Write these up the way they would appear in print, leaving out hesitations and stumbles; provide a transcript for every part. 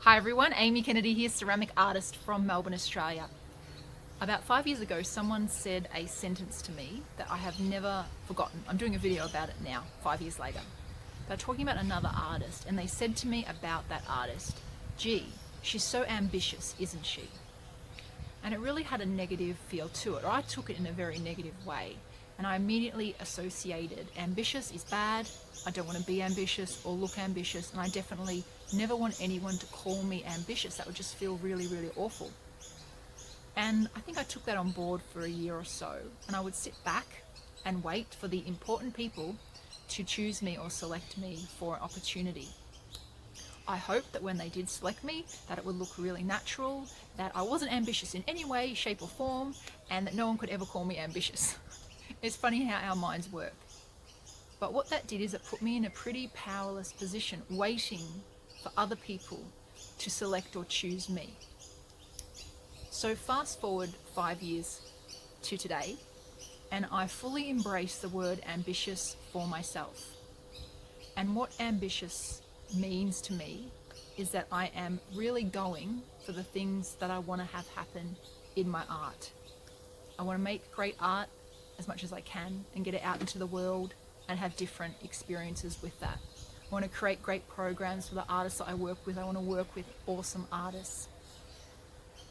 Hi everyone, Amy Kennedy here, ceramic artist from Melbourne, Australia. About 5 years ago, someone said a sentence to me that I have never forgotten. I'm doing a video about it now, 5 years later. They're talking about another artist, and they said to me about that artist, "Gee, she's so ambitious, isn't she?" And it really had a negative feel to it, or I took it in a very negative way. And I immediately associated ambitious is bad, I don't want to be ambitious or look ambitious, and I definitely never want anyone to call me ambitious. That would just feel really, really awful. And I think I took that on board for a year or so, and I would sit back and wait for the important people to choose me or select me for an opportunity. I hoped that when they did select me, that it would look really natural, that I wasn't ambitious in any way, shape or form, and that no one could ever call me ambitious. It's funny how our minds work. But what that did is it put me in a pretty powerless position, waiting for other people to select or choose me. So fast forward 5 years to today, and I fully embrace the word ambitious for myself. And what ambitious means to me is that I am really going for the things that I want to have happen in my art. I want to make great art as much as I can and get it out into the world and have different experiences with that. I want to create great programs for the artists that I work with. I want to work with awesome artists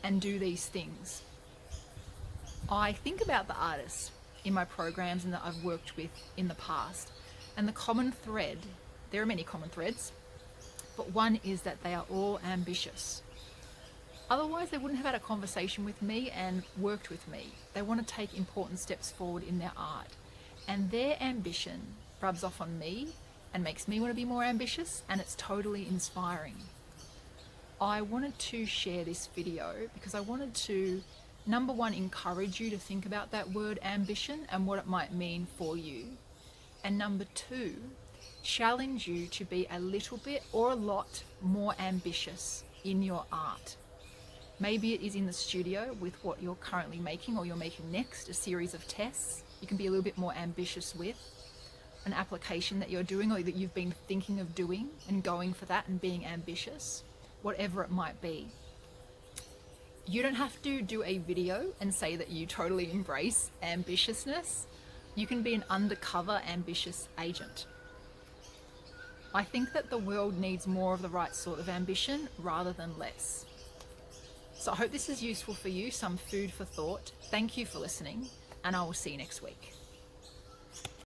and do these things. I think about the artists in my programs and that I've worked with in the past, and the common thread, there are many common threads, but one is that they are all ambitious. Otherwise, they wouldn't have had a conversation with me and worked with me. They want to take important steps forward in their art. And their ambition rubs off on me and makes me want to be more ambitious, and it's totally inspiring. I wanted to share this video because I wanted to, number one, encourage you to think about that word ambition and what it might mean for you. And number two, challenge you to be a little bit or a lot more ambitious in your art. Maybe it is in the studio with what you're currently making or you're making next, a series of tests you can be a little bit more ambitious with, an application that you're doing or that you've been thinking of doing and going for that and being ambitious, whatever it might be. You don't have to do a video and say that you totally embrace ambitiousness. You can be an undercover ambitious agent. I think that the world needs more of the right sort of ambition rather than less. So I hope this is useful for you, some food for thought. Thank you for listening, and I will see you next week.